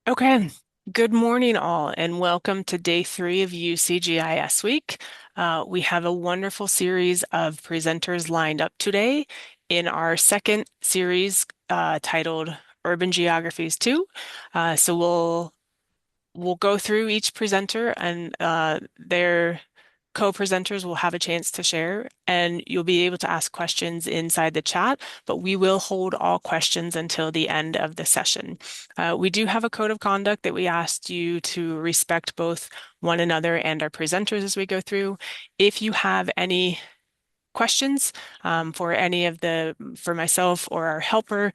Okay, good morning, all, and welcome to day 3 of UCGIS Week. We have a wonderful series of presenters lined up today in our second series titled Urban Geographies 2. So we'll go through each presenter and their co-presenters will have a chance to share, and you'll be able to ask questions inside the chat, but we will hold all questions until the end of the session. We do have a code of conduct that we asked you to respect both one another and our presenters as we go through. If you have any questions for myself or our helper,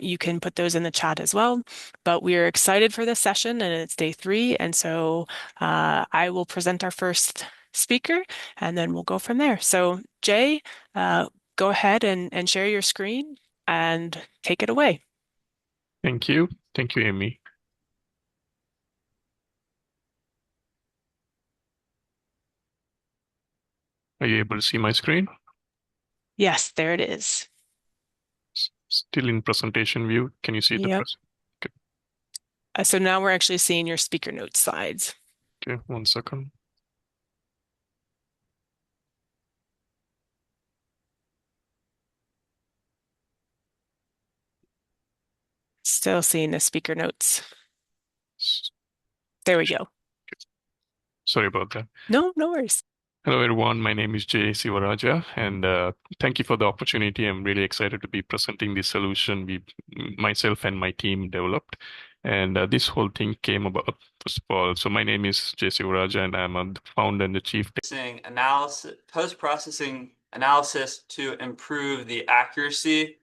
you can put those in the chat as well. But we are excited for this session, and it's day 3, and so I will present our first speaker, and then we'll go from there. So Jay, go ahead and share your screen and take it away. Thank you. Thank you, Amy. Are you able to see my screen? Yes, there it is. Still in presentation view. Can you see the Yep. press? Okay, So now we're actually seeing your speaker notes slides. okay, 1 second. Still seeing the speaker notes. S- There we go. Sorry about that. No, no worries. Hello, everyone. My name is Jay Sivaraja, and thank you for the opportunity. I'm really excited to be presenting this solution myself and my team developed. And this whole thing came about, first of all, so my name is Jay Sivaraja, and I'm the founder and the chief analysis, post-processing analysis to improve the accuracy,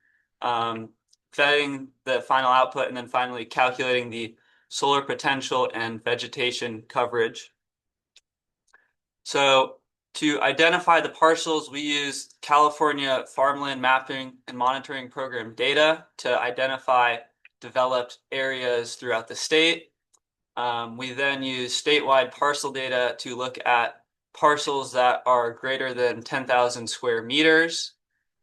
vetting the final output, and then finally calculating the solar potential and vegetation coverage. So to identify the parcels, we use California Farmland Mapping and Monitoring Program data to identify developed areas throughout the state. We then use statewide parcel data to look at parcels that are greater than 10,000 square meters.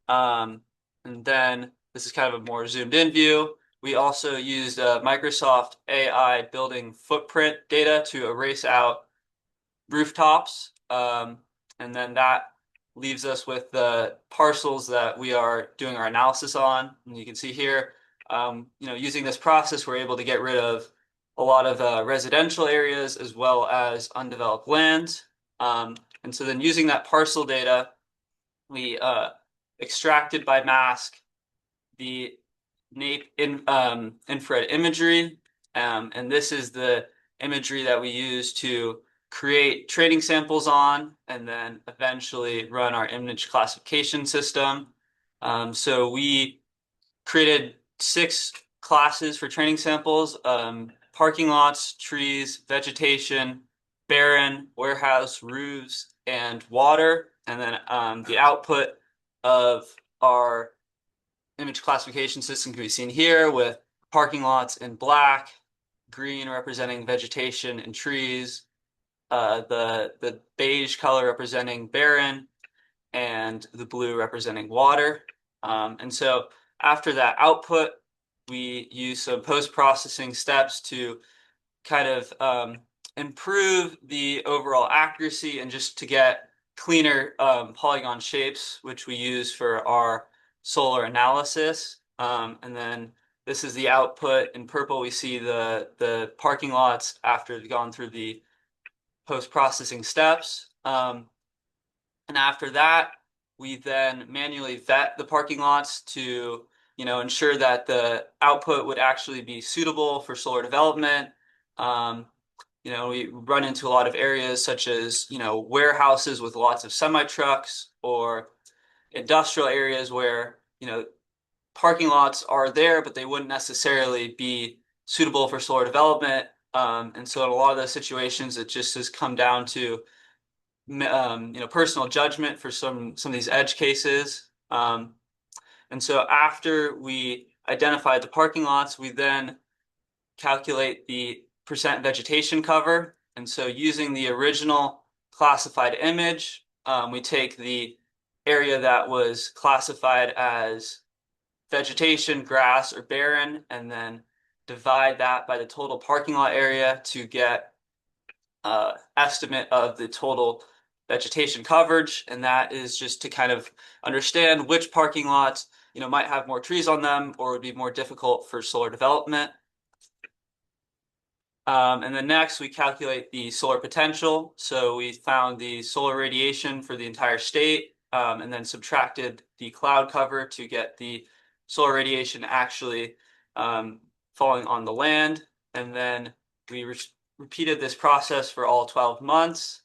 And then this is kind of a more zoomed in view. We also used Microsoft AI building footprint data to erase out rooftops. And then that leaves us with the parcels that we are doing our analysis on. And you can see here, using this process, we're able to get rid of a lot of residential areas as well as undeveloped lands. And so then using that parcel data, we extracted by mask the infrared imagery. And this is the imagery that we use to create training samples on and then eventually run our image classification system. So we created 6 classes for training samples, parking lots, trees, vegetation, barren, warehouse, roofs, and water. And then the output of our image classification system can be seen here with parking lots in black, green representing vegetation and trees, the beige color representing barren, and the blue representing water. And so after that output, we use some post-processing steps to kind of improve the overall accuracy and just to get cleaner polygon shapes, which we use for our solar analysis. And then this is the output. In purple, we see the parking lots after they've gone through the post-processing steps. And after that, we then manually vet the parking lots to, ensure that the output would actually be suitable for solar development. We run into a lot of areas such as, warehouses with lots of semi-trucks or industrial areas where, parking lots are there, but they wouldn't necessarily be suitable for solar development. And so in a lot of those situations, it just has come down to personal judgment for some of these edge cases. And so after we identify the parking lots, we then calculate the percent vegetation cover. And so using the original classified image, we take the area that was classified as vegetation, grass, or barren, and then divide that by the total parking lot area to get estimate of the total vegetation coverage, and that is just to kind of understand which parking lots, might have more trees on them or would be more difficult for solar development. And then next we calculate the solar potential. So we found the solar radiation for the entire state, and then subtracted the cloud cover to get the solar radiation actually falling on the land. And then we repeated this process for all 12 months,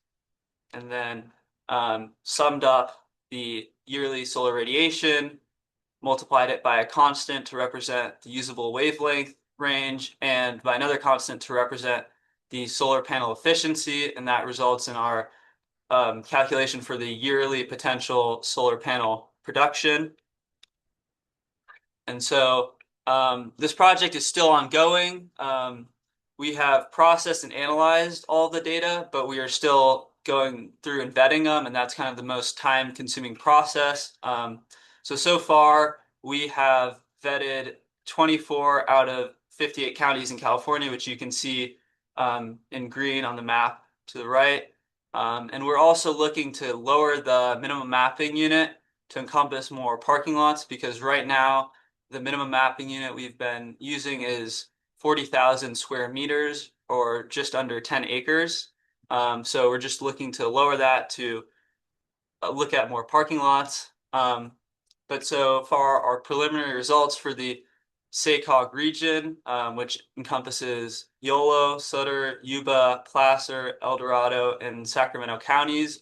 and then summed up the yearly solar radiation, multiplied it by a constant to represent the usable wavelength range, and by another constant to represent the solar panel efficiency, and that results in our calculation for the yearly potential solar panel production. And so this project is still ongoing. We have processed and analyzed all the data, but we are still going through and vetting them, and that's kind of the most time-consuming process. So far, we have vetted 24 out of 58 counties in California, which you can see in green on the map to the right. And we're also looking to lower the minimum mapping unit to encompass more parking lots, because right now, the minimum mapping unit we've been using is 40,000 square meters, or just under 10 acres. So we're just looking to lower that to look at more parking lots. But so far, our preliminary results for the SACOG region, which encompasses Yolo, Sutter, Yuba, Placer, El Dorado, and Sacramento counties,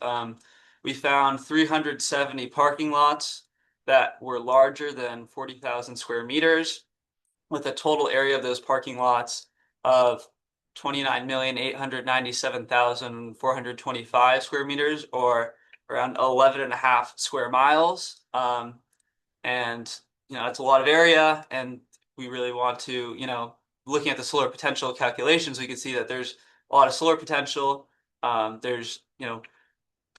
we found 370 parking lots that were larger than 40,000 square meters, with a total area of those parking lots of 29,897,425 square meters, or around 11 and a half square miles. And, that's a lot of area, and we really want to, looking at the solar potential calculations, we can see that there's a lot of solar potential. There's,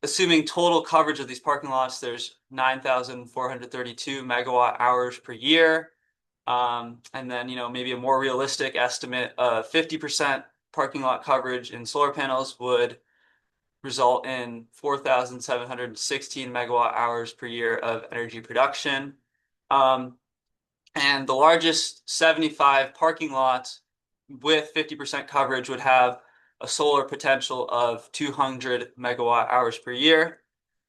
assuming total coverage of these parking lots, there's 9,432 megawatt hours per year. And then, maybe a more realistic estimate of 50% parking lot coverage in solar panels would result in 4,716 megawatt hours per year of energy production. And the largest 75 parking lots with 50% coverage would have a solar potential of 200 megawatt hours per year.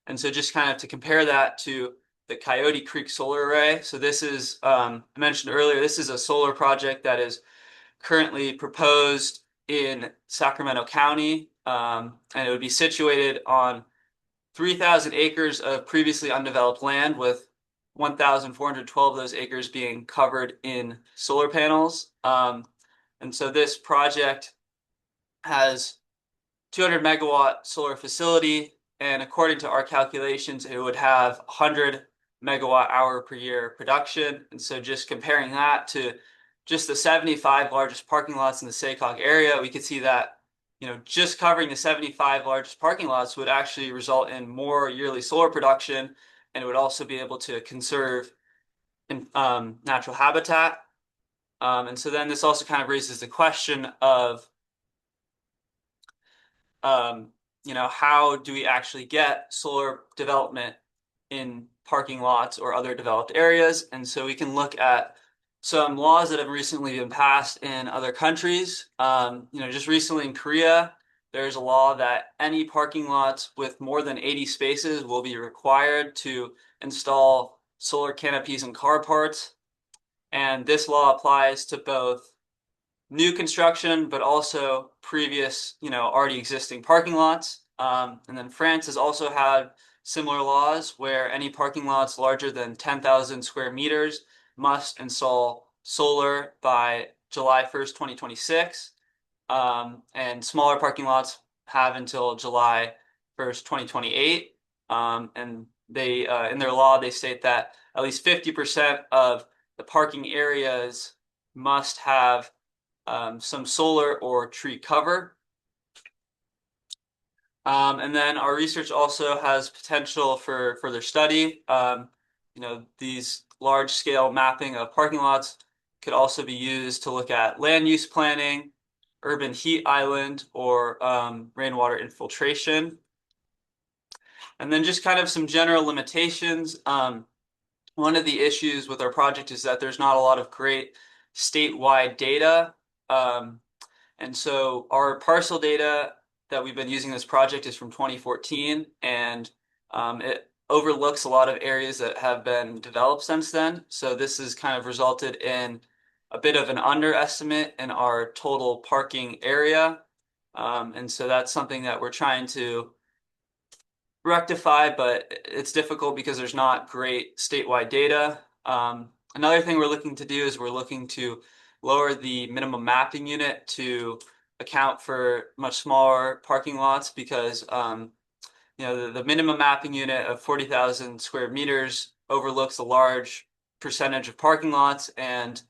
And so just kind of to compare that to the Coyote Creek Solar Array. So this is, I mentioned earlier, this is a solar project that is currently proposed in Sacramento County, and it would be situated on 3,000 acres of previously undeveloped land, with 1,412 of those acres being covered in solar panels. And so this project has 200 megawatt solar facility, and according to our calculations, it would have 100 megawatt hour per year production. And so just comparing that to just the 75 largest parking lots in the SACOG area, we could see that, just covering the 75 largest parking lots would actually result in more yearly solar production, and it would also be able to conserve natural habitat. And so then this also kind of raises the question of, how do we actually get solar development in parking lots or other developed areas? And so we can look at some laws that have recently been passed in other countries. Just recently in Korea, there's a law that any parking lots with more than 80 spaces will be required to install solar canopies and carports. And this law applies to both new construction, but also previous, already existing parking lots. And then France has also had similar laws where any parking lots larger than 10,000 square meters must install solar by July 1st, 2026. And smaller parking lots have until July 1st, 2028. And they, in their law, they state that at least 50% of the parking areas must have some solar or tree cover. And then our research also has potential for further study. These large-scale mapping of parking lots could also be used to look at land use planning, urban heat island, or rainwater infiltration. And then just kind of some general limitations. One of the issues with our project is that there's not a lot of great statewide data. And so our parcel data that we've been using this project is from 2014, and it overlooks a lot of areas that have been developed since then. So this has kind of resulted in a bit of an underestimate in our total parking area. And so that's something that we're trying to rectify, but it's difficult because there's not great statewide data. Another thing we're looking to do is we're looking to lower the minimum mapping unit to account for much smaller parking lots because the minimum mapping unit of 40,000 square meters overlooks a large percentage of parking lots, and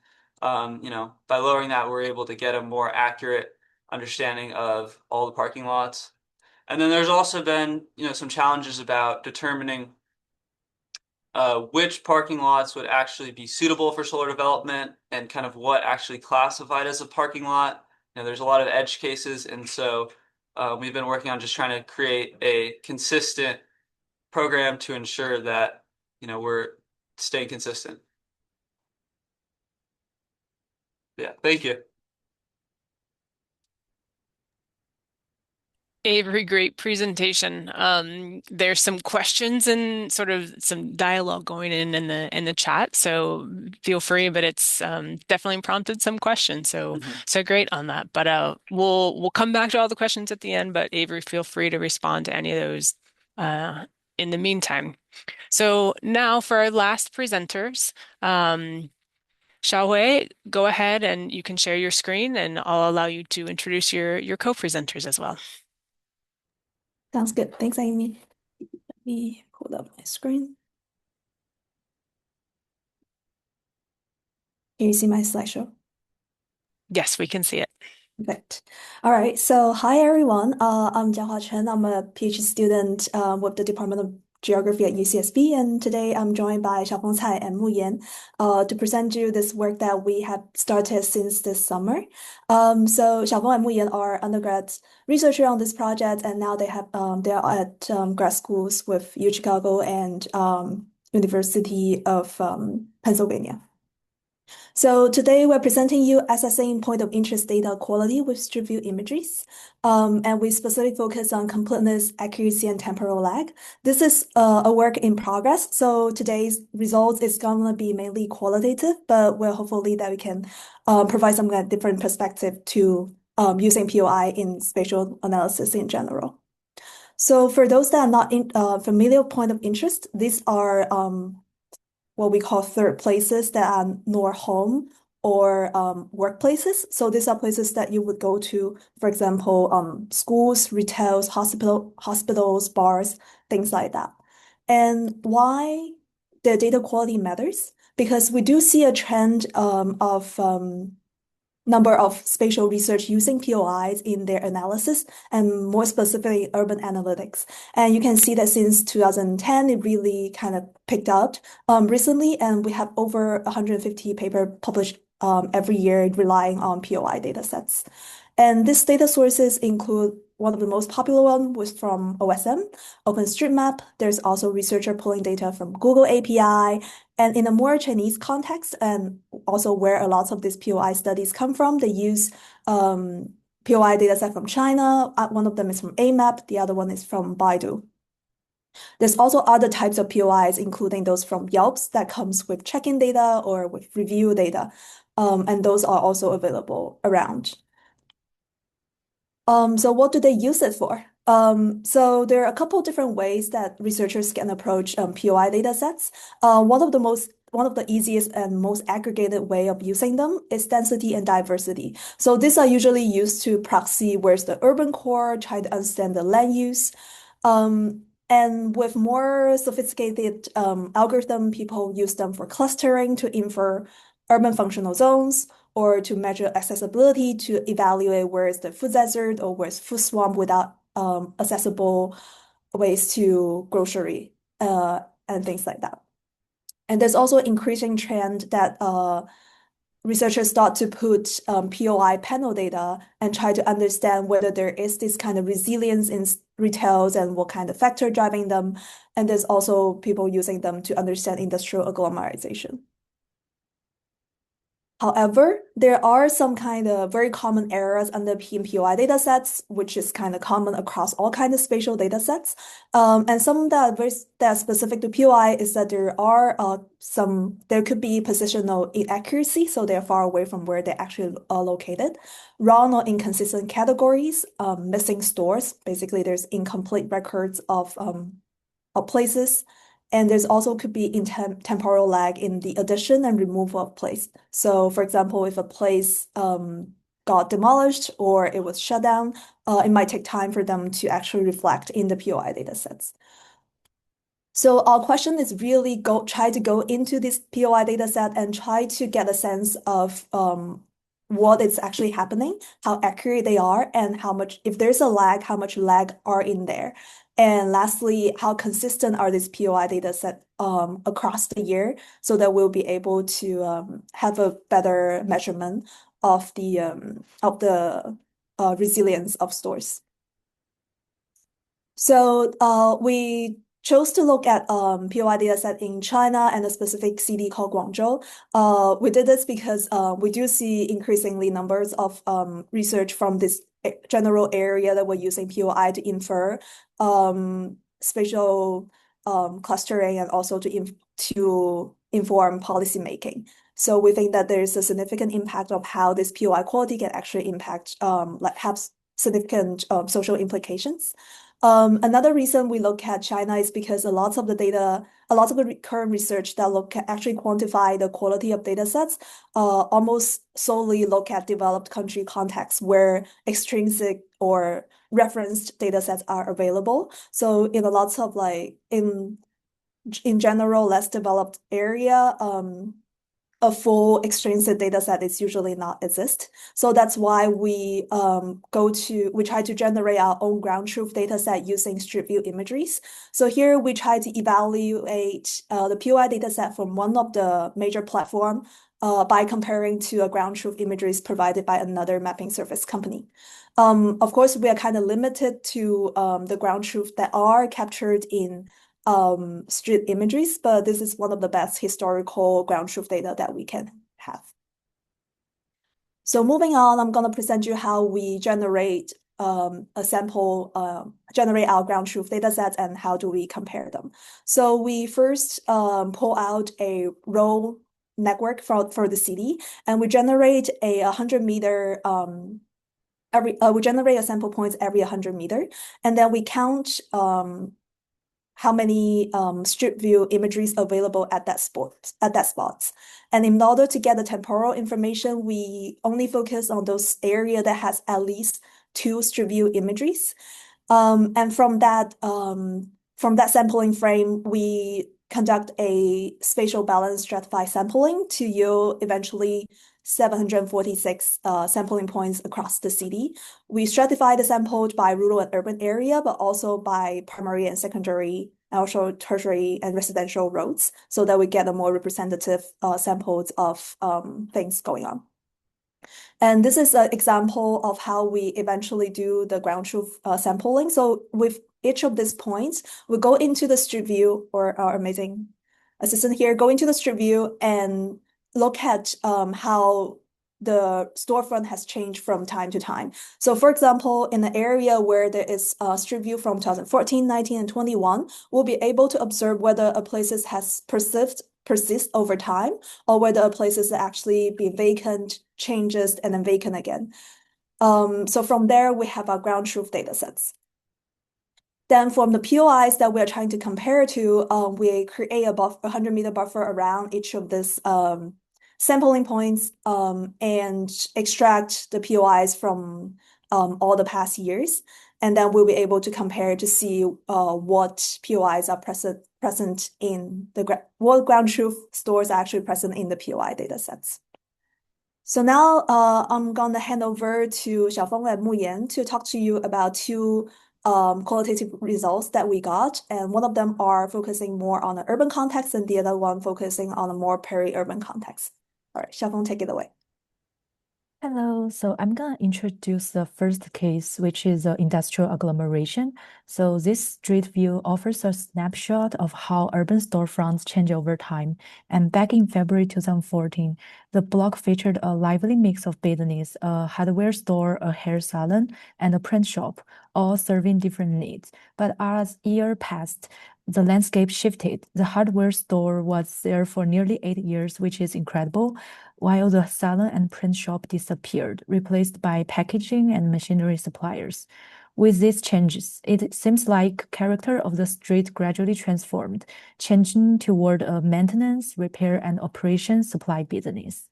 by lowering that, we're able to get a more accurate understanding of all the parking lots. And then there's also been, some challenges about determining which parking lots would actually be suitable for solar development and kind of what actually classified as a parking lot. There's a lot of edge cases, and so we've been working on just trying to create a consistent program to ensure that, we're staying consistent. Yeah, thank you. Avery, great presentation. There's some questions and sort of some dialogue going in the chat, so feel free. But it's definitely prompted some questions, so great on that. But we'll come back to all the questions at the end. But Avery, feel free to respond to any of those in the meantime. So now for our last presenters, Xiaohui, go ahead and you can share your screen, and I'll allow you to introduce your co-presenters as well. Sounds good. Thanks, Amy. Let me pull up my screen. Can you see my slideshow? Yes, we can see it. Perfect. All right. So hi, everyone. I'm Jiahua Chen. I'm a PhD student with the Department of Geography at UCSB, and today I'm joined by Xiaofeng Cai and Mu Yan to present you this work that we have started since this summer. So Xiaofeng and Mu Yan are undergrad researchers on this project, and now they are at grad schools with U Chicago and University of Pennsylvania. So today we're presenting you assessing point of interest data quality with street view images. And we specifically focus on completeness, accuracy, and temporal lag. This is a work in progress. So today's results is going to be mainly qualitative, but we're hopefully that we can provide some kind of different perspective to using POI in spatial analysis in general. So for those that are not familiar with point of interest, these are what we call third places that are nor home or workplaces. So these are places that you would go to, for example, schools, retails, hospitals, bars, things like that. And why the data quality matters? Because we do see a trend of number of spatial research using POIs in their analysis, and more specifically, urban analytics. And you can see that since 2010, it really kind of picked up recently, and we have over 150 papers published every year relying on POI data sets. And these data sources include one of the most popular ones was from OSM, OpenStreetMap. There's also researcher pulling data from Google API. And in a more Chinese context, and also where a lot of these POI studies come from, they use POI dataset from China. One of them is from AMAP, the other one is from Baidu. There's also other types of POIs, including those from Yelps that comes with check-in data or with review data. And those are also available around. So what do they use it for? So there are a couple different ways that researchers can approach POI data sets. One of the easiest and most aggregated way of using them is density and diversity. So these are usually used to proxy where's the urban core, try to understand the land use. And with more sophisticated algorithm, people use them for clustering to infer urban functional zones, or to measure accessibility to evaluate where is the food desert or where is food swamp without accessible ways to grocery and things like that. And there's also increasing trend that researchers start to put POI panel data and try to understand whether there is this kind of resilience in retails and what kind of factor driving them. And there's also people using them to understand industrial agglomeration. However, there are some kind of very common errors under POI datasets, which is kind of common across all kinds of spatial datasets. And some that are specific to POI is that there could be positional inaccuracy, so they're far away from where they're actually located. Wrong or inconsistent categories, missing stores. Basically, there's incomplete records of places. And there's also could be temporal lag in the addition and removal of place. So for example, if a place got demolished or it was shut down, it might take time for them to actually reflect in the POI datasets. So our question is really try to go into this POI dataset and try to get a sense of what is actually happening, how accurate they are, and how much, if there's a lag, how much lag are in there. And lastly, how consistent are these POI dataset across the year so that we'll be able to have a better measurement of the resilience of stores. So we chose to look at POI dataset in China and a specific city called Guangzhou. We did this because we do see increasingly numbers of research from this general area that we're using POI to infer spatial clustering and also to inform policy making. So we think that there's a significant impact of how this POI quality can actually impact, have significant social implications. Another reason we look at China is because a lot of the current research that actually quantify the quality of data sets almost solely look at developed country contexts where extrinsic or referenced data sets are available. So in a lot of in general, less developed area, a full extrinsic data set is usually not exist. So that's why we try to generate our own ground truth data set using street view imageries. So here we try to evaluate the POI data set from one of the major platform by comparing to a ground truth imageries provided by another mapping service company. Of course, we are kind of limited to the ground truth that are captured in street imageries, but this is one of the best historical ground truth data that we can have. So moving on, I'm going to present you how we generate generate our ground truth data sets and how do we compare them. So we first pull out a row network for the city, and we generate a 100-meter we generate a sample points every 100 meter, and then we count how many street view imageries available at that spot. And in order to get the temporal information, we only focus on those area that has at least 2 street view imageries. And from that sampling frame, we conduct a spatial balance stratified sampling to yield eventually 746 sampling points across the city. We stratify the sampled by rural and urban area, but also by primary and secondary, also tertiary and residential roads, so that we get a more representative samples of things going on. And this is an example of how we eventually do the ground truth sampling. So with each of these points, we go into the street view, or our amazing assistant here, go into the street view and look at how the storefront has changed from time to time. So for example, in the area where there is a street view from 2014, 19, and 21, we'll be able to observe whether a place has persist over time, or whether a place is actually be vacant, changes, and then vacant again. So from there, we have our ground truth data sets. Then from the POIs that we're trying to compare to, we create a 100-meter buffer around each of these sampling points and extract the POIs from all the past years. And then we'll be able to compare to see what POIs are present in what ground truth stores are actually present in the POI data sets. So now I'm going to hand over to Xiaofeng and Muyan to talk to you about 2 qualitative results that we got. And one of them are focusing more on the urban context and the other one focusing on a more peri-urban context. All right, Xiaofeng, take it away. Hello, so I'm going to introduce the first case, which is industrial agglomeration. So this street view offers a snapshot of how urban storefronts change over time. And back in February 2014, the block featured a lively mix of business, a hardware store, a hair salon, and a print shop, all serving different needs. But as year passed, the landscape shifted. The hardware store was there for nearly 8 years, which is incredible, while the salon and print shop disappeared, replaced by packaging and machinery suppliers. With these changes, it seems like character of the street gradually transformed, changing toward a maintenance, repair, and operation supply business.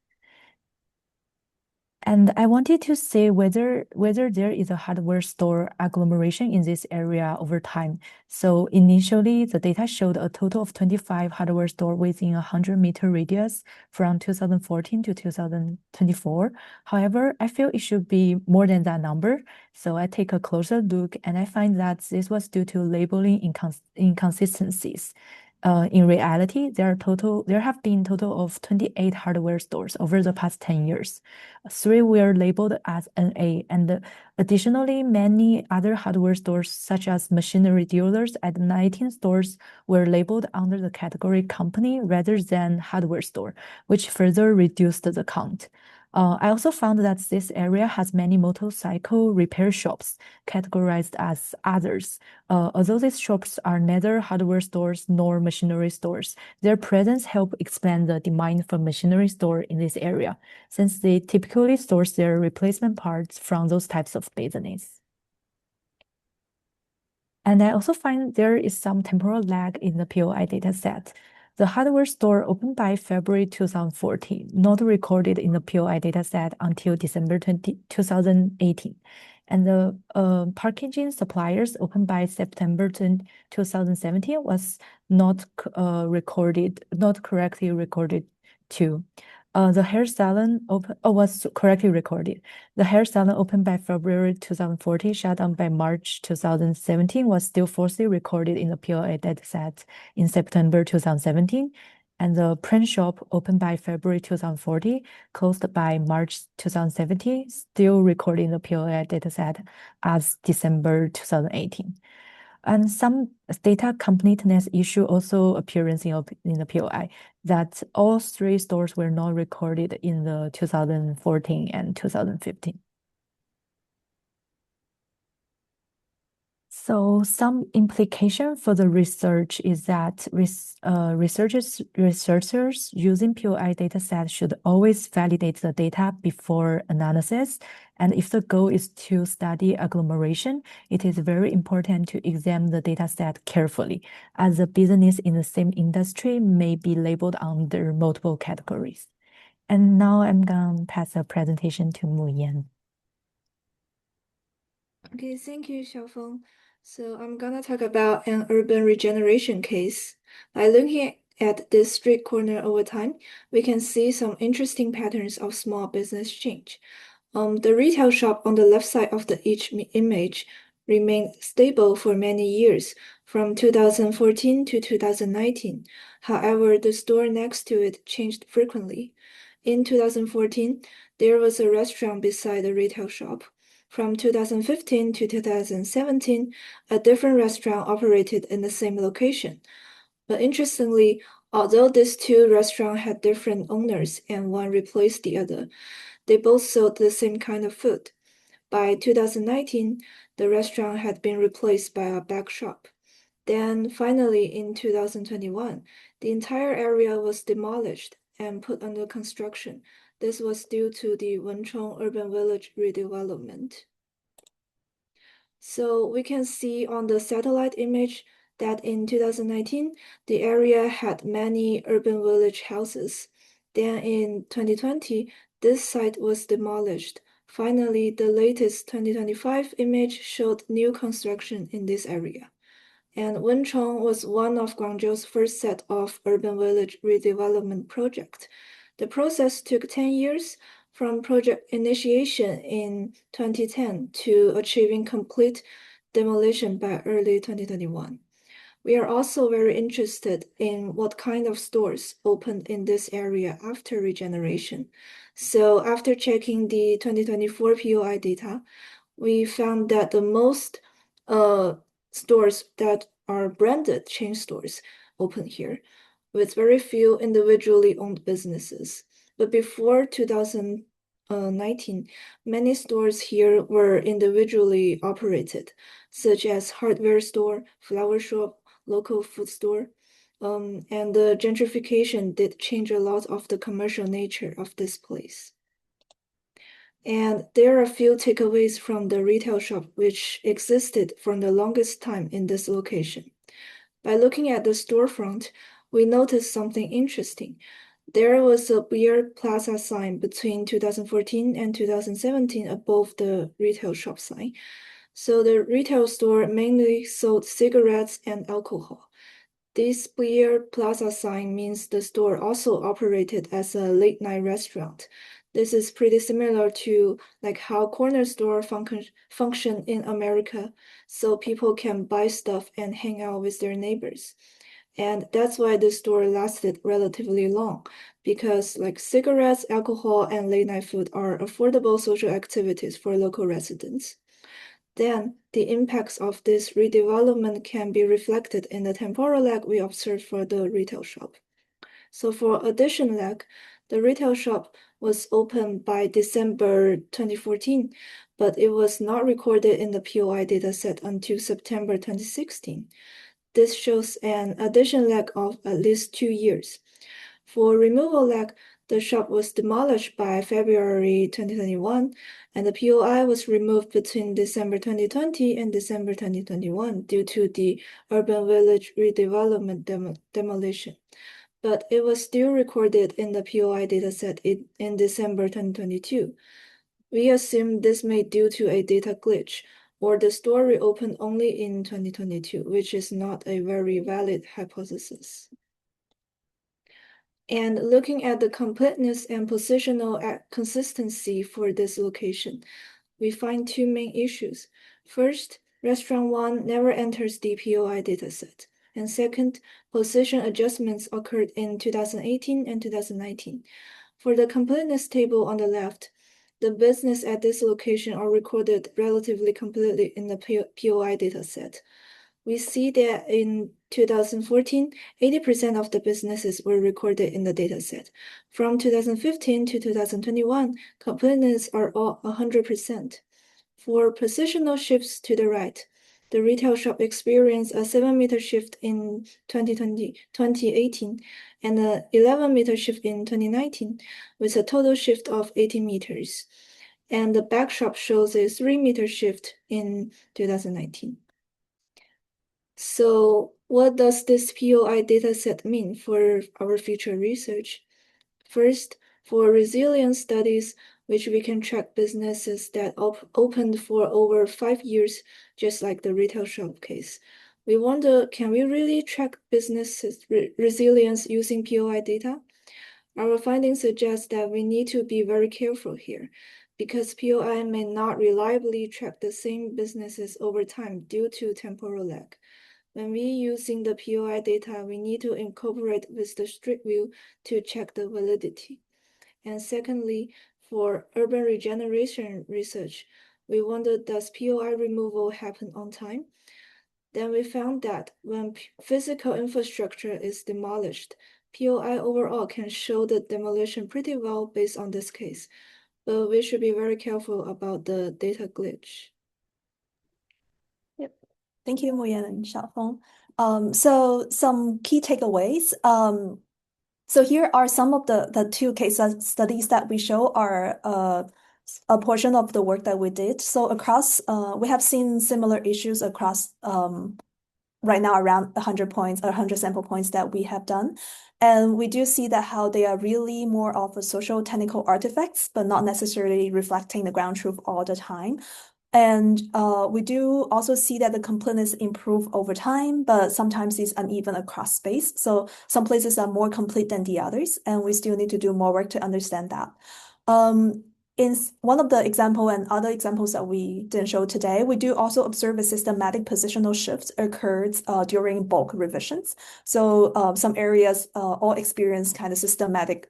And I wanted to say whether there is a hardware store agglomeration in this area over time. So initially, the data showed a total of 25 hardware stores within a 100-meter radius from 2014 to 2024. However, I feel it should be more than that number. So I take a closer look and I find that this was due to labeling inconsistencies. In reality, there have been total of 28 hardware stores over the past 10 years. 3 were labeled as NA, and additionally, many other hardware stores, such as machinery dealers at 19 stores, were labeled under the category company rather than hardware store, which further reduced the count. I also found that this area has many motorcycle repair shops categorized as others. Although these shops are neither hardware stores nor machinery stores, their presence helps explain the demand for machinery store in this area, since they typically source their replacement parts from those types of business. And I also find there is some temporal lag in the POI dataset. The hardware store opened by February 2014, not recorded in the POI dataset until December 2018. And the packaging suppliers opened by September 2017 was not correctly recorded too. The hair salon was correctly recorded. The hair salon opened by February 2014, shut down by March 2017, was still falsely recorded in the POA dataset in September 2017. And the print shop opened by February 2014, closed by March 2017, still recorded in the POA dataset as December 2018. And some data completeness issue also appearance in the POI, that all 3 stores were not recorded in the 2014 and 2015. So some implication for the research is that researchers using POI dataset should always validate the data before analysis. And if the goal is to study agglomeration, it is very important to examine the dataset carefully, as the business in the same industry may be labeled under multiple categories. And now I'm going to pass the presentation to Mu Yan. Okay, thank you, Xiaofeng. So I'm gonna talk about an urban regeneration case. By looking at this street corner over time, we can see some interesting patterns of small business change. The retail shop on the left side of each image remained stable for many years, from 2014 to 2019. However, the store next to it changed frequently. In 2014, there was a restaurant beside the retail shop. From 2015 to 2017, a different restaurant operated in the same location. But interestingly, although these 2 restaurants had different owners and one replaced the other, they both sold the same kind of food. By 2019, the restaurant had been replaced by a back shop. Then finally, in 2021, the entire area was demolished and put under construction. This was due to the Wenchong Urban Village redevelopment. So we can see on the satellite image that in 2019, the area had many urban village houses. Then in 2020, this site was demolished. Finally, the latest 2025 image showed new construction in this area. And Wenchong was one of Guangzhou's first set of urban village redevelopment projects. The process took 10 years, from project initiation in 2010 to achieving complete demolition by early 2021. We are also very interested in what kind of stores opened in this area after regeneration. So after checking the 2024 POI data, we found that the most stores that are branded chain stores open here, with very few individually owned businesses. But before 2019, many stores here were individually operated, such as hardware store, flower shop, local food store. And the gentrification did change a lot of the commercial nature of this place. And there are a few takeaways from the retail shop which existed for the longest time in this location. By looking at the storefront, we noticed something interesting. There was a beer plaza sign between 2014 and 2017 above the retail shop sign. So the retail store mainly sold cigarettes and alcohol. This beer plaza sign means the store also operated as a late night restaurant. This is pretty similar to like how corner store function in America, so people can buy stuff and hang out with their neighbors. And that's why the store lasted relatively long, because like cigarettes, alcohol, and late night food are affordable social activities for local residents. Then the impacts of this redevelopment can be reflected in the temporal lag we observed for the retail shop. So for addition lag, the retail shop was opened by December 2014, but it was not recorded in the POI dataset until September 2016. This shows an addition lag of at least 2 years. For removal lag, the shop was demolished by February 2021, and the POI was removed between December 2020 and December 2021 due to the urban village redevelopment demolition. But it was still recorded in the POI dataset in December 2022. We assume this may due to a data glitch, or the store reopened only in 2022, which is not a very valid hypothesis. And looking at the completeness and positional consistency for this location, we find two main issues. First, Restaurant 1 never enters the POI dataset. And second, position adjustments occurred in 2018 and 2019. For the completeness table on the left, the business at this location are recorded relatively completely in the POI dataset. We see that in 2014, 80% of the businesses were recorded in the dataset. From 2015 to 2021, completeness are all 100%. For positional shifts to the right, the retail shop experienced a 7-meter shift in 2018 and an 11-meter shift in 2019, with a total shift of 18 meters. And the back shop shows a 3-meter shift in 2019. So what does this POI dataset mean for our future research? First, for resilience studies, which we can track businesses that opened for over 5 years, just like the retail shop case. We wonder, can we really track businesses' resilience using POI data? Our findings suggest that we need to be very careful here, because POI may not reliably track the same businesses over time due to temporal lag. When we using the POI data, we need to incorporate with the street view to check the validity. And secondly, for urban regeneration research, we wondered, does POI removal happen on time? Then we found that when physical infrastructure is demolished, POI overall can show the demolition pretty well based on this case, but we should be very careful about the data glitch. Yep. Thank you, Muyan and Xiaofeng. So some key takeaways. So here are some of the two case studies that we show are a portion of the work that we did. So across, we have seen similar issues across right now around 100 points or 100 sample points that we have done. And we do see that how they are really more of a social technical artifacts, but not necessarily reflecting the ground truth all the time. And we do also see that the completeness improve over time, but sometimes it's uneven across space. So some places are more complete than the others, and we still need to do more work to understand that. in one of the example and other examples that we didn't show today, we do also observe a systematic positional shift occurs during bulk revisions. So some areas all experience kind of systematic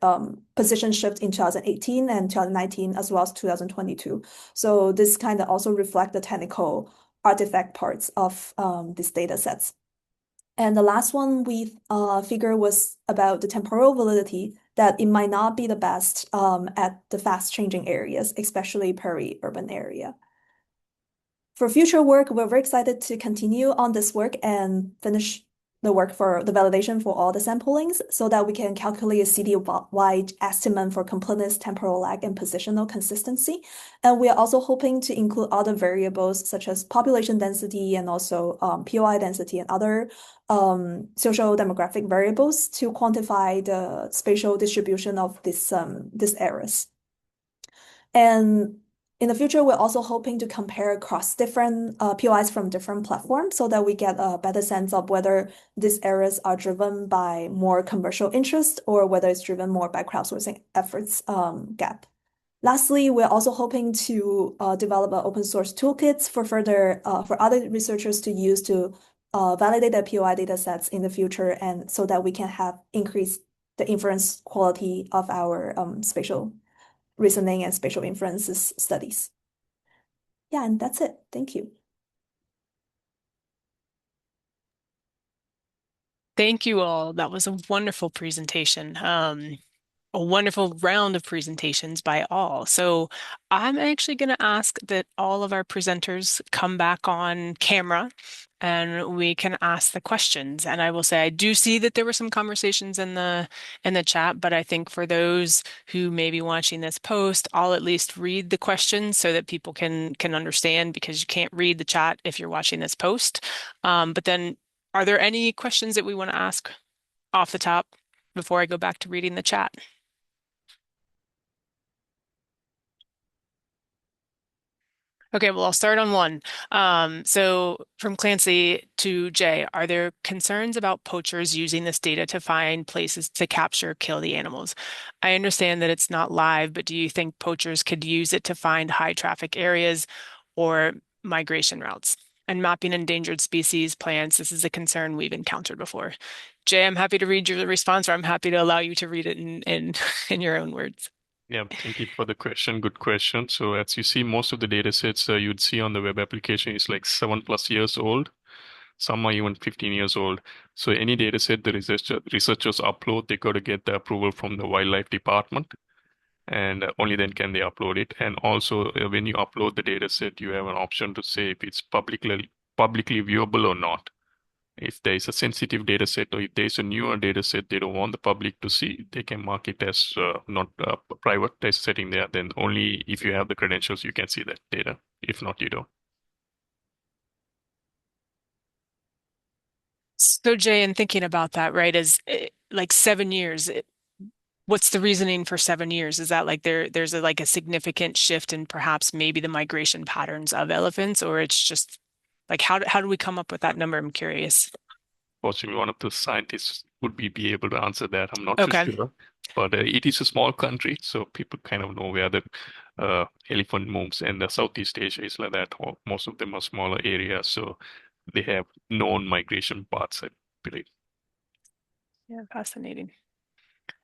position shift in 2018 and 2019 as well as 2022. So this kind of also reflect the technical artifact parts of these data sets. And the last one we figured was about the temporal validity, that it might not be the best at the fast changing areas, especially peri-urban area. For future work, we're very excited to continue on this work and finish the work for the validation for all the samplings so that we can calculate a city-wide estimate for completeness, temporal lag, and positional consistency. And we are also hoping to include other variables such as population density and also POI density and other social demographic variables to quantify the spatial distribution of these areas. And in the future, we're also hoping to compare across different POIs from different platforms so that we get a better sense of whether these areas are driven by more commercial interest or whether it's driven more by crowdsourcing efforts gap. Lastly, we're also hoping to develop an open source toolkits for for other researchers to use to validate the POI data sets in the future, and so that we can have increased the inference quality of our spatial reasoning and spatial inferences studies. Yeah, and that's it. Thank you. Thank you all. That was a wonderful presentation. A wonderful round of presentations by all. So I'm actually going to ask that all of our presenters come back on camera and we can ask the questions. And I will say I do see that there were some conversations in the chat, but I think for those who may be watching this post, I'll at least read the questions so that people can understand, because you can't read the chat if you're watching this post. But then are there any questions that we want to ask off the top before I go back to reading the chat? Okay, well, I'll start on one. So from Clancy to Jay, are there concerns about poachers using this data to find places to capture, kill the animals? I understand that it's not live, but do you think poachers could use it to find high traffic areas or migration routes? And mapping endangered species, plants, this is a concern we've encountered before. Jay, I'm happy to read your response, or I'm happy to allow you to read it in your own words. Yeah, thank you for the question. Good question. So as you see, most of the data sets you'd see on the web application is like 7+ years old. Some are even 15 years old. So any data set the researchers upload, they got to get the approval from the wildlife department, and only then can they upload it. And also, when you upload the data set, you have an option to say if it's publicly viewable or not. If there is a sensitive data set, or if there's a newer data set they don't want the public to see, they can mark it as not a private test setting there. Then only if you have the credentials, you can see that data. If not, you don't. So Jay, in thinking about that, right, is like 7 years, what's the reasoning for 7 years? Is that like there's like a significant shift in perhaps maybe the migration patterns of elephants, or it's just like how do we come up with that number? I'm curious. Possibly one of the scientists would be able to answer that. I'm not too Okay. sure. But it is a small country, so people kind of know where the elephant moves. And the Southeast Asia is like that. Most of them are smaller areas, so they have known migration paths, I believe. Yeah, fascinating.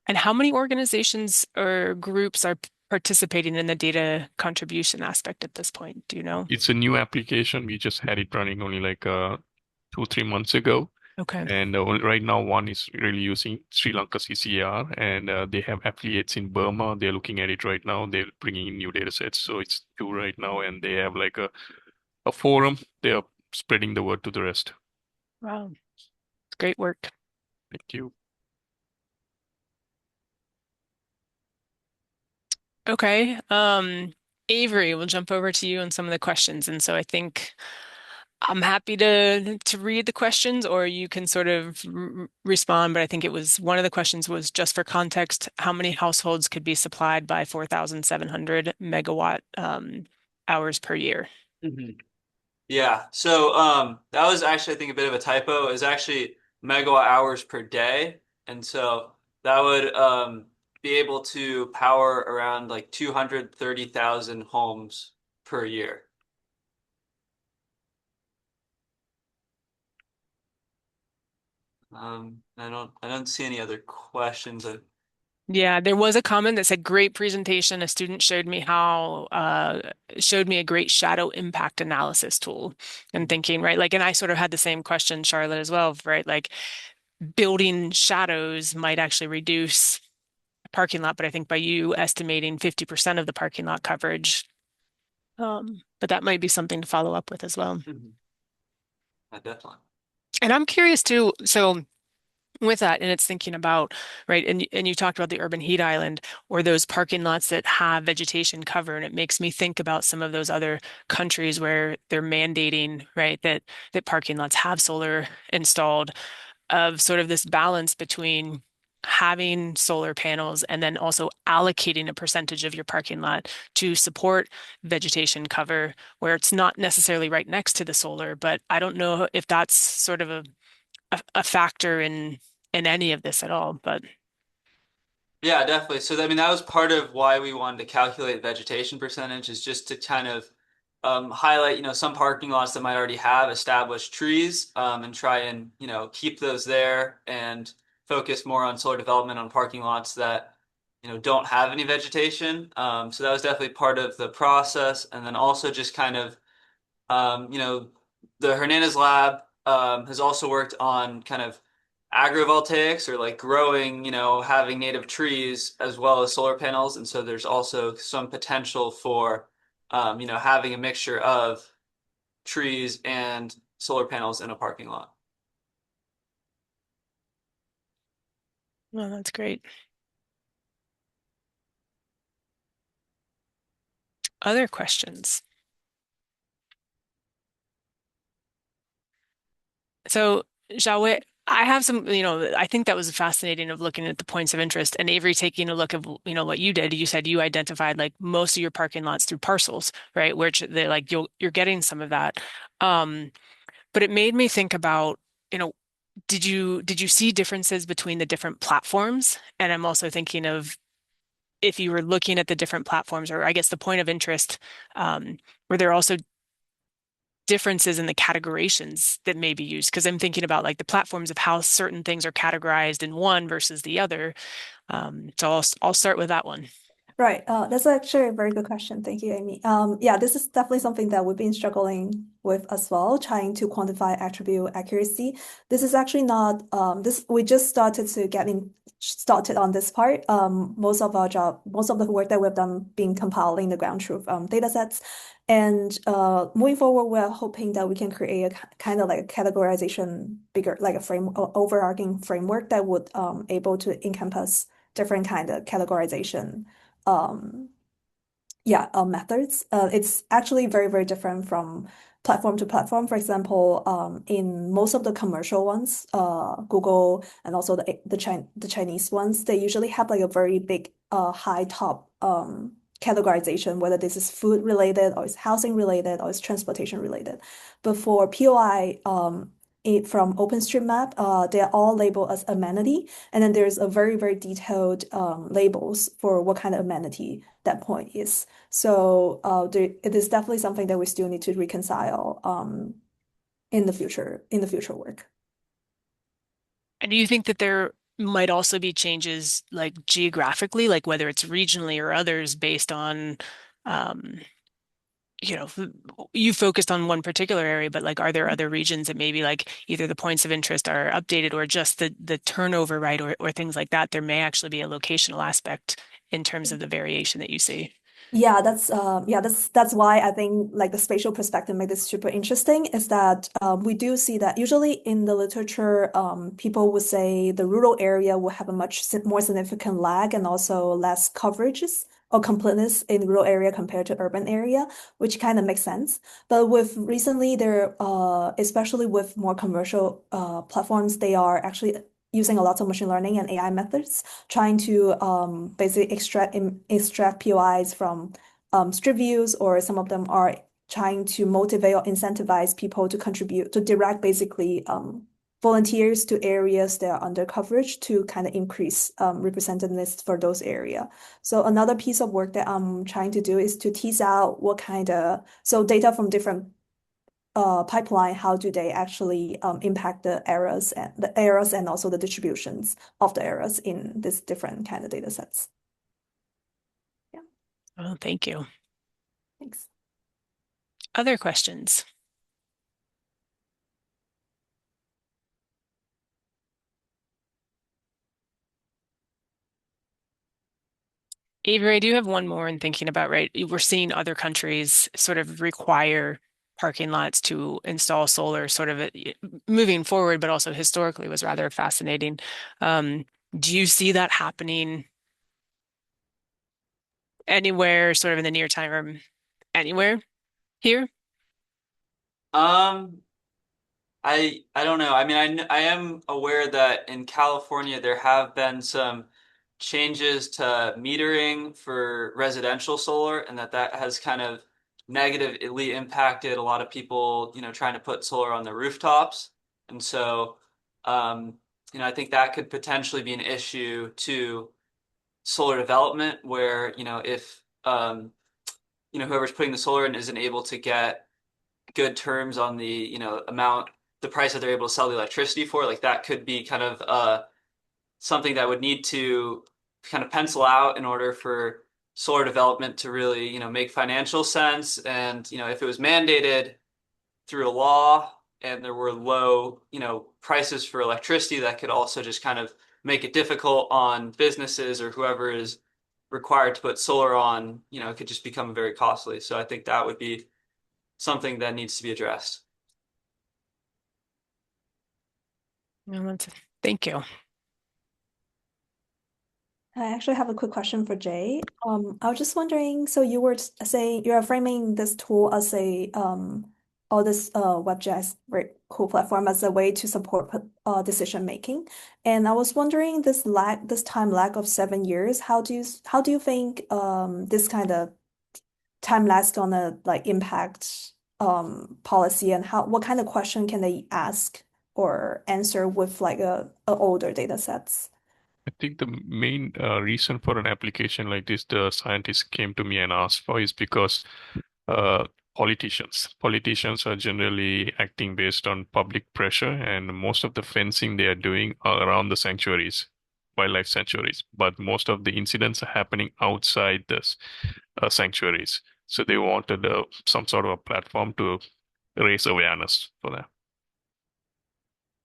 And how many organizations or groups are participating in the data contribution aspect at this point? Do you know? It's a new application. We just had it running only like 2-3 months ago. Okay. And right now, one is really using Sri Lanka CCR, and they have affiliates in Burma. They're looking at it right now. They're bringing in new data sets. So it's two right now, and they have like a forum. They are spreading the word to the rest. Wow. It's great work. Thank you. Okay. Avery, we'll jump over to you on some of the questions. And so I think I'm happy to read the questions, or you can sort of respond. But I think it was one of the questions was just for context, how many households could be supplied by 4,700 megawatt hours per year? Yeah, so that was actually, I think, a bit of a typo. It was actually megawatt hours per day. And so that would be able to power around like 230,000 homes per year. I don't see any other questions. Yeah, there was a comment that said, great presentation. A student showed me a great shadow impact analysis tool, and thinking, right, like, and I sort of had the same question, Charlotte, as well, right? Like building shadows might actually reduce parking lot, but I think by you estimating 50% of the parking lot coverage, but that might be something to follow up with as well. Definitely. And I'm curious too, so with that, and it's thinking about, right, and you talked about the urban heat island or those parking lots that have vegetation cover, and it makes me think about some of those other countries where they're mandating, right, that parking lots have solar installed, of sort of this balance between having solar panels and then also allocating a percentage of your parking lot to support vegetation cover where it's not necessarily right next to the solar. But I don't know if that's sort of a factor in any of this at all, but Yeah, definitely. So, I mean, that was part of why we wanted to calculate vegetation percentage, is just to kind of highlight, some parking lots that might already have established trees, and try and, keep those there and focus more on solar development on parking lots that, don't have any vegetation. So that was definitely part of the process. And then also just kind of, the Hernandez lab has also worked on kind of agrovoltaics, or like growing, having native trees as well as solar panels. And so there's also some potential for, having a mixture of trees and solar panels in a parking lot. well, that's great. Other questions? So, Xiaowei, I have some, I think that was fascinating of looking at the points of interest, and Avery taking a look of, what you did. You said you identified like most of your parking lots through parcels, right? Which they're like you're getting some of that. Um, but it made me think about, did you see differences between the different platforms? And I'm also thinking of if you were looking at the different platforms, or I guess the point of interest, were there also differences in the categorizations that may be used? Because I'm thinking about like the platforms of how certain things are categorized in one versus the other. So I'll start with that one. Right. That's actually a very good question. Thank you, Amy. Yeah, this is definitely something that we've been struggling with as well, trying to quantify attribute accuracy. This is actually not this. We just started to started on this part. Most of the work that we've done being compiling the ground truth data sets. And moving forward, we're hoping that we can create a kind of like a categorization, bigger like overarching framework that would able to encompass different kind of categorization um methods. It's actually very, very different from platform to platform. For example, in most of the commercial ones, Google and also the Chinese ones, they usually have like a very big high top categorization, whether this is food related or it's housing related or it's transportation related. But for POI, from OpenStreetMap, they're all labeled as amenity, and then there's a very, very detailed labels for what kind of amenity that point is. So it is definitely something that we still need to reconcile in the future work. And do you think that there might also be changes like geographically, like whether it's regionally or others based on, um, you know, you focused on one particular area, but like, are there other regions that maybe like either the points of interest are updated or just the turnover, right, or things like that? There may actually be a locational aspect in terms of the variation that you see. Yeah, that's why I think like the spatial perspective made this super interesting, is that we do see that usually in the literature, people would say the rural area will have a much more significant lag and also less coverages or completeness in the rural area compared to urban area, which kind of makes sense. But with recently there, especially with more commercial platforms, they are actually using a lot of machine learning and AI methods, trying to basically extract POIs from street views, or some of them are trying to motivate or incentivize people to contribute, to direct basically volunteers to areas that are under coverage to kind of increase representativeness for those areas. So another piece of work that I'm trying to do is to tease out what kind of data from different pipeline, how do they actually impact the errors and also the distributions of the errors in this different kind of data sets. Yeah. Oh, thank you. Thanks. Other questions? Avery, I do have one more in thinking about, right? We're seeing other countries sort of require parking lots to install solar, sort of moving forward, but also historically was rather fascinating. Do you see that happening anywhere, sort of in the near term, anywhere here? I don't know. I mean, I am aware that in California there have been some changes to metering for residential solar, and that has kind of negatively impacted a lot of people, trying to put solar on their rooftops. And so, I think that could potentially be an issue to solar development where, if whoever's putting the solar in isn't able to get good terms on the, the price that they're able to sell the electricity for, like that could be kind of something that would need to kind of pencil out in order for solar development to really, make financial sense. And, if it was mandated through a law and there were low, prices for electricity, that could also just kind of make it difficult on businesses or whoever is required to put solar on, it could just become very costly. So I think that would be something that needs to be addressed. Thank you. I actually have a quick question for Jay. I was just wondering, so you were saying you are framing this tool as a or this WebGIS very cool platform as a way to support decision making. And I was wondering this time lag of 7 years, how do you think this kind of time lapse gonna like impact policy, and what kind of question can they ask or answer with like a older data sets? I think the main reason for an application like this, the scientists came to me and asked for, is because uh, politicians are generally acting based on public pressure, and most of the fencing they are doing are around the sanctuaries, wildlife sanctuaries. But most of the incidents are happening outside this sanctuaries. So they wanted some sort of a platform to raise awareness for that.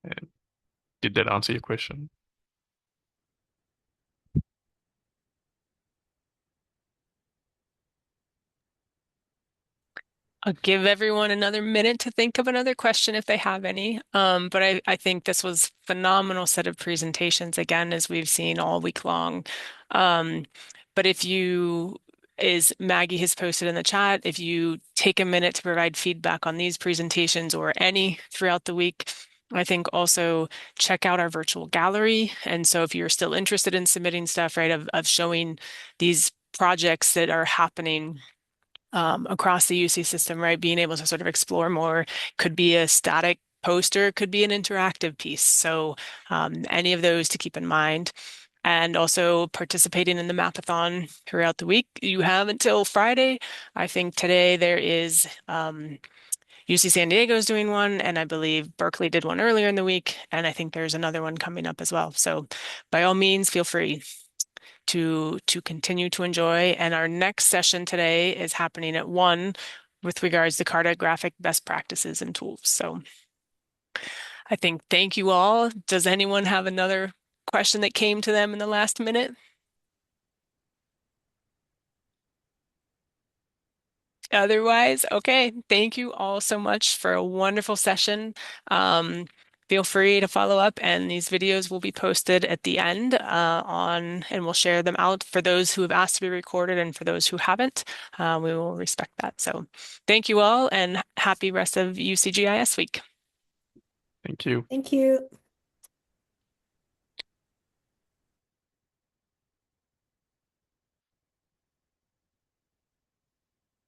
And did that answer your question? I'll give everyone another minute to think of another question if they have any. But I think this was phenomenal set of presentations, again, as we've seen all week long. But as Maggie has posted in the chat, if you take a minute to provide feedback on these presentations or any throughout the week, I think also check out our virtual gallery. And so if you're still interested in submitting stuff, right, of showing these projects that are happening across the UC system, right? Being able to sort of explore more, could be a static poster, could be an interactive piece. So any of those to keep in mind. And also participating in the mapathon throughout the week. You have until Friday. I think today there is UC San Diego is doing one, and I believe Berkeley did one earlier in the week, and I think there's another one coming up as well. So by all means, feel free to continue to enjoy. And our next session today is happening at 1 with regards to cartographic best practices and tools. So I think thank you all. Does anyone have another question that came to them in the last minute? Otherwise, okay. Thank you all so much for a wonderful session. Feel free to follow up, and these videos will be posted at the end and we'll share them out for those who have asked to be recorded, and for those who haven't, we will respect that. So thank you all, and happy rest of UCGIS week. Thank you. Thank you.